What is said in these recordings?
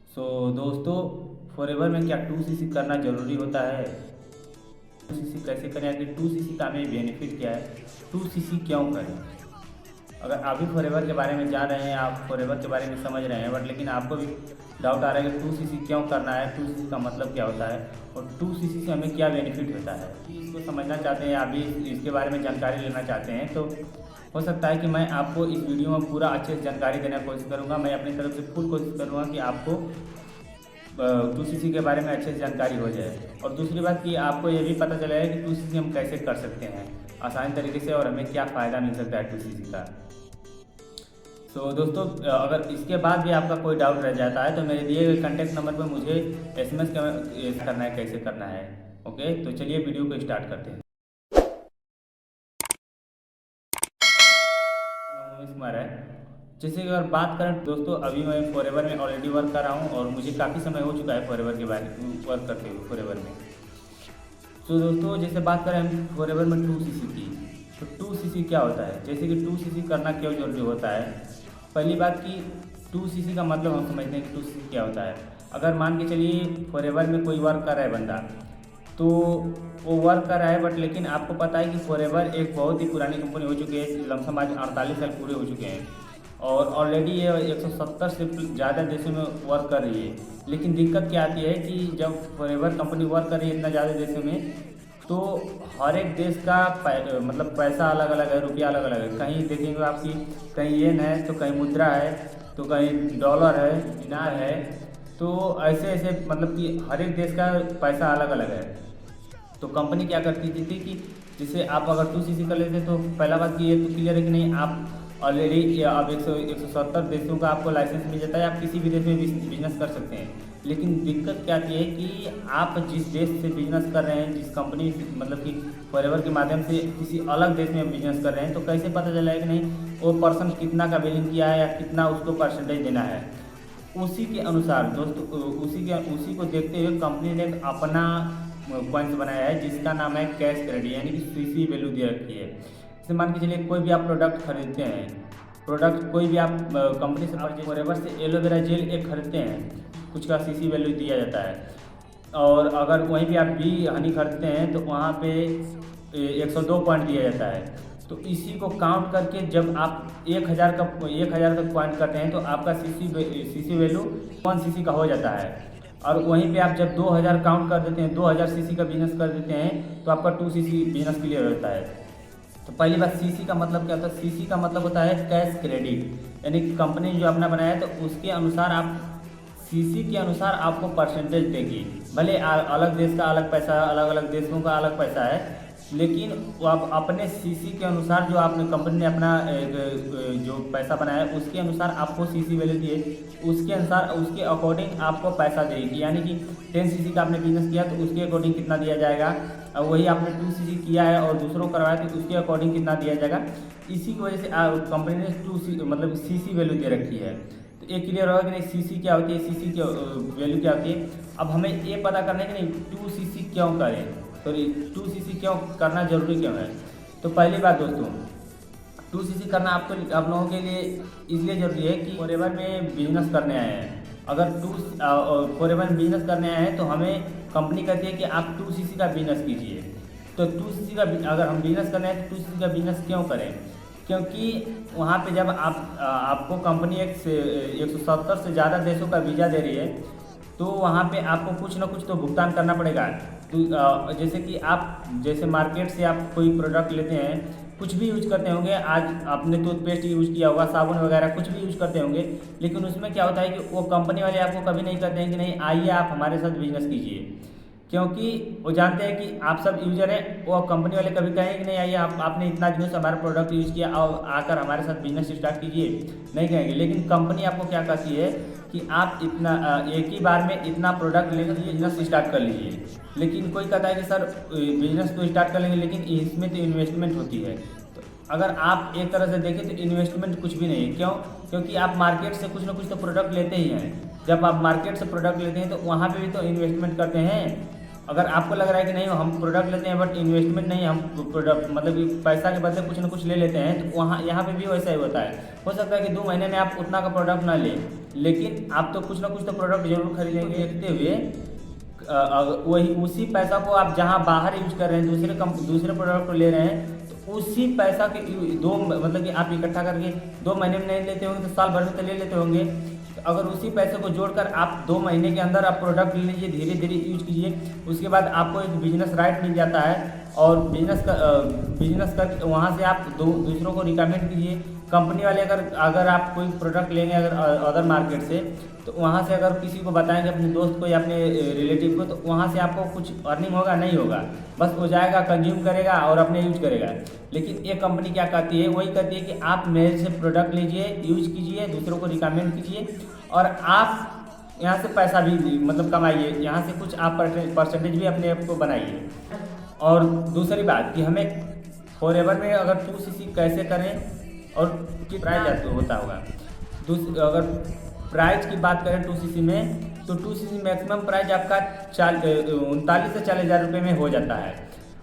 दोस्तों, फॉरएवर में क्या 2cc करना ज़रूरी होता है? 2cc कैसे करें? आखिर 2cc का हमें बेनिफिट क्या है? 2cc क्यों करें? अगर आप भी फॉरएवर के बारे में जान रहे हैं, आप फॉरएवर के बारे में समझ रहे हैं, बट लेकिन आपको भी डाउट आ रहा है कि 2cc क्यों करना है, 2cc का मतलब क्या होता है और 2cc से हमें क्या बेनिफिट होता है, इसको समझना चाहते हैं, आप भी इसके बारे में जानकारी लेना चाहते हैं, तो हो सकता है कि मैं आपको इस वीडियो में पूरा अच्छे से जानकारी देने की कोशिश करूँगा। मैं अपनी तरफ से फुल कोशिश करूँगा कि आपको 2cc के बारे में अच्छे से जानकारी हो जाए। और दूसरी बात कि आपको ये भी पता चलेगा कि 2cc हम कैसे कर सकते हैं आसानी तरीके से और हमें क्या फ़ायदा मिल सकता है 2cc का। दोस्तों, अगर इसके बाद भी आपका कोई डाउट रह जाता है तो मेरे दिए गए कॉन्टैक्ट नंबर पर मुझे SMS करना है, कैसे करना है। ओके, तो चलिए वीडियो को स्टार्ट करते हैं। उमेश कुमार है। जैसे कि अगर बात करें दोस्तों, अभी मैं फॉरएवर में ऑलरेडी वर्क कर रहा हूँ और मुझे काफ़ी समय हो चुका है फॉरएवर के बारे में वर्क करते हुए फॉरएवर में। दोस्तों, जैसे बात करें हम फॉरएवर में 2cc की, तो 2cc क्या होता है? जैसे कि 2cc करना क्यों जरूरी होता है? पहली बात कि 2cc का मतलब हम समझते हैं कि 2cc क्या होता है। अगर मान के चलिए फॉरएवर में कोई वर्क कर रहा है बंदा, तो वो वर्क कर रहा है, बट लेकिन आपको पता है कि फॉरएवर एक बहुत ही पुरानी कंपनी हो चुकी है, लमसम आज 48 साल पूरे हो चुके हैं और ऑलरेडी ये 170 से ज़्यादा देशों में वर्क कर रही है। लेकिन दिक्कत क्या आती है कि जब फॉरएवर कंपनी वर्क कर रही है इतना ज़्यादा देशों में, तो हर एक देश का मतलब पैसा अलग अलग है, रुपया अलग अलग है। कहीं देखेंगे आपकी, कहीं येन है तो कहीं मुद्रा है तो कहीं डॉलर है, दिनार है, तो ऐसे ऐसे मतलब कि हर एक देश का पैसा अलग अलग है। तो कंपनी क्या करती थी कि जैसे आप अगर 2cc कर लेते तो पहला बात कि ये तो क्लियर है कि नहीं, आप ऑलरेडी आप 170 देशों का आपको लाइसेंस मिल जाता है, आप किसी भी देश में बिजनेस कर सकते हैं। लेकिन दिक्कत क्या आती है कि आप जिस देश से बिजनेस कर रहे हैं, जिस कंपनी मतलब कि फॉरएवर के माध्यम से किसी अलग देश में बिजनेस कर रहे हैं, तो कैसे पता चला है कि नहीं वो पर्सन कितना का बिलिंग किया है या कितना उसको परसेंटेज देना है। उसी के अनुसार दोस्तों, उसी को देखते हुए कंपनी ने एक अपना पॉइंट्स बनाया है जिसका नाम है कैश क्रेडिट, यानी कि सीसी वैल्यू दे रखी है। जैसे मान के चलिए कोई भी आप प्रोडक्ट खरीदते हैं, प्रोडक्ट कोई भी आप कंपनी से परचेज फॉरएवर से एलोवेरा जेल एक खरीदते हैं, कुछ का सीसी वैल्यू दिया जाता है। और अगर वहीं भी आप बी हनी खरीदते हैं तो वहाँ पे 102 पॉइंट दिया जाता है। तो इसी को काउंट करके जब आप 1000 का पॉइंट करते हैं तो आपका सीसी वैल्यू 1cc का हो जाता है। और वहीं पे आप जब 2000 काउंट कर देते हैं, 2000cc का बिजनेस कर देते हैं, तो आपका 2cc बिजनेस क्लियर होता है। तो पहली बात, सीसी का मतलब क्या होता है? सीसी का मतलब होता है कैश क्रेडिट, यानी कि कंपनी जो अपना बनाया है तो उसके अनुसार आप सीसी के अनुसार आपको परसेंटेज देगी। भले अलग देश का अलग पैसा, अलग अलग देशों का अलग पैसा है, लेकिन वो आप अपने सीसी के अनुसार जो आपने कंपनी ने अपना जो पैसा बनाया है उसके अनुसार आपको सीसी वैल्यू दिए, उसके अनुसार उसके अकॉर्डिंग आपको पैसा देगी। यानी कि 10cc का आपने बिजनेस किया तो उसके अकॉर्डिंग कितना दिया जाएगा, और वही आपने 2cc किया है और दूसरों को करवाया तो उसके अकॉर्डिंग कितना दिया जाएगा। इसी की वजह से कंपनी ने 2cc मतलब सीसी वैल्यू दे रखी है। तो ये क्लियर होगा कि नहीं सीसी क्या होती है, सीसी की वैल्यू क्या होती है। अब हमें ये पता करना है कि नहीं 2cc क्यों करें, सॉरी 2cc क्यों करना जरूरी क्यों है। तो पहली बात दोस्तों, 2cc करना आप लोगों के लिए इसलिए जरूरी है कि फॉरएवर में बिजनेस करने आए हैं। अगर फॉरएवर में बिजनेस करने आए हैं तो हमें कंपनी कहती है कि आप 2cc का बिजनेस कीजिए। तो 2cc का अगर हम बिजनेस करना है तो 2cc का बिजनेस क्यों करें? क्योंकि वहाँ पे जब आपको कंपनी 170 से ज़्यादा देशों का वीज़ा दे रही है, तो वहाँ पे आपको कुछ ना कुछ तो भुगतान करना पड़ेगा। तो जैसे कि आप जैसे मार्केट से आप कोई प्रोडक्ट लेते हैं, कुछ भी यूज करते होंगे, आज आपने टूथपेस्ट यूज किया होगा, साबुन वगैरह कुछ भी यूज करते होंगे, लेकिन उसमें क्या होता है कि वो कंपनी वाले आपको कभी नहीं कहते हैं कि नहीं आइए आप हमारे साथ बिजनेस कीजिए, क्योंकि वो जानते हैं कि आप सब यूजर हैं। वो कंपनी वाले कभी कहेंगे कि नहीं आइए आपने इतना दिनों से हमारा प्रोडक्ट यूज़ किया और आकर हमारे साथ बिजनेस स्टार्ट कीजिए, नहीं कहेंगे। लेकिन कंपनी आपको क्या कहती है कि आप इतना एक ही बार में इतना प्रोडक्ट लेकर बिजनेस स्टार्ट कर लीजिए। लेकिन कोई कहता है कि सर बिजनेस तो स्टार्ट कर लेंगे लेकिन इसमें तो इन्वेस्टमेंट होती है। तो अगर आप एक तरह से देखें तो इन्वेस्टमेंट कुछ भी नहीं है। क्यों? क्योंकि आप मार्केट से कुछ ना कुछ तो प्रोडक्ट लेते ही हैं। जब आप मार्केट से प्रोडक्ट लेते हैं तो वहाँ पे भी तो इन्वेस्टमेंट करते हैं। अगर आपको लग रहा है कि नहीं हम प्रोडक्ट लेते हैं बट इन्वेस्टमेंट नहीं, हम प्रोडक्ट मतलब कि पैसा के बदले कुछ ना कुछ ले लेते हैं, तो वहाँ यहाँ पे भी वैसा ही होता है। हो सकता है कि 2 महीने में आप उतना का प्रोडक्ट ना लें, लेकिन आप तो कुछ ना कुछ तो प्रोडक्ट जरूर खरीदेंगे। देखते हुए वही उसी पैसा को आप जहाँ बाहर यूज कर रहे हैं, दूसरे प्रोडक्ट को ले रहे हैं, तो उसी पैसा के मतलब कि आप इकट्ठा करके 2 महीने में नहीं लेते होंगे तो साल भर में तो ले लेते होंगे। तो अगर उसी पैसे को जोड़कर आप 2 महीने के अंदर आप प्रोडक्ट ले लीजिए, धीरे धीरे यूज कीजिए, उसके बाद आपको एक बिजनेस राइट मिल जाता है, और बिजनेस कर वहाँ से आप दूसरों को रिकमेंड कीजिए। कंपनी वाले अगर आप कोई प्रोडक्ट लेंगे अगर अदर मार्केट से, तो वहाँ से अगर किसी को बताएंगे, अपने दोस्त को या अपने रिलेटिव को, तो वहाँ से आपको कुछ अर्निंग होगा नहीं होगा, बस वो जाएगा कंज्यूम करेगा और अपने यूज करेगा। लेकिन ये कंपनी क्या कहती है, वही कहती है कि आप मेरे से प्रोडक्ट लीजिए, यूज कीजिए, दूसरों को रिकमेंड कीजिए, और आप यहाँ से पैसा भी मतलब कमाइए, यहाँ से कुछ आप परसेंटेज भी अपने आप को बनाइए। और दूसरी बात कि हमें फॉरएवर में अगर 2cc कैसे करें और कितना प्राइस होता होगा। अगर प्राइस की बात करें 2cc में, तो 2cc मैक्सिमम प्राइस आपका 39 से 40 हज़ार रुपये में हो जाता है।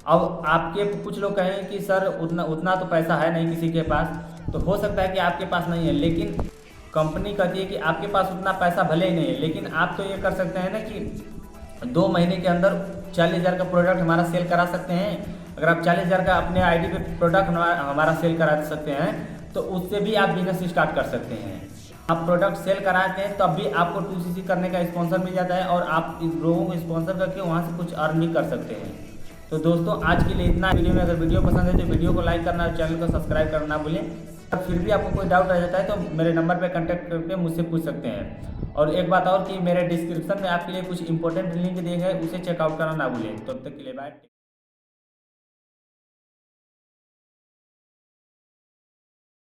अब आपके कुछ लोग कहें कि सर उतना तो पैसा है नहीं किसी के पास, तो हो सकता है कि आपके पास नहीं है, लेकिन कंपनी कहती है कि आपके पास उतना पैसा भले ही नहीं है, लेकिन आप तो ये कर सकते हैं ना कि 2 महीने के अंदर 40 हज़ार का प्रोडक्ट हमारा सेल करा सकते हैं। अगर आप 40 हज़ार का अपने आईडी पे प्रोडक्ट हमारा सेल करा सकते हैं, तो उससे भी आप बिजनेस स्टार्ट कर सकते हैं। आप प्रोडक्ट सेल कराते हैं तब भी आपको 2cc करने का स्पॉन्सर मिल जाता है, और आप इस लोगों को स्पॉन्सर करके वहाँ से कुछ अर्न भी कर सकते हैं। तो दोस्तों आज के लिए इतना। वीडियो में अगर वीडियो पसंद है तो वीडियो को लाइक करना और चैनल को सब्सक्राइब करना ना भूलें। और फिर भी आपको कोई डाउट आ जाता है तो मेरे नंबर पर कॉन्टैक्ट करके मुझसे पूछ सकते हैं। और एक बात और कि मेरे डिस्क्रिप्शन में आपके लिए कुछ इंपॉर्टेंट लिंक दिए गए, उसे चेकआउट करना ना भूलें। तब तक के लिए बाय।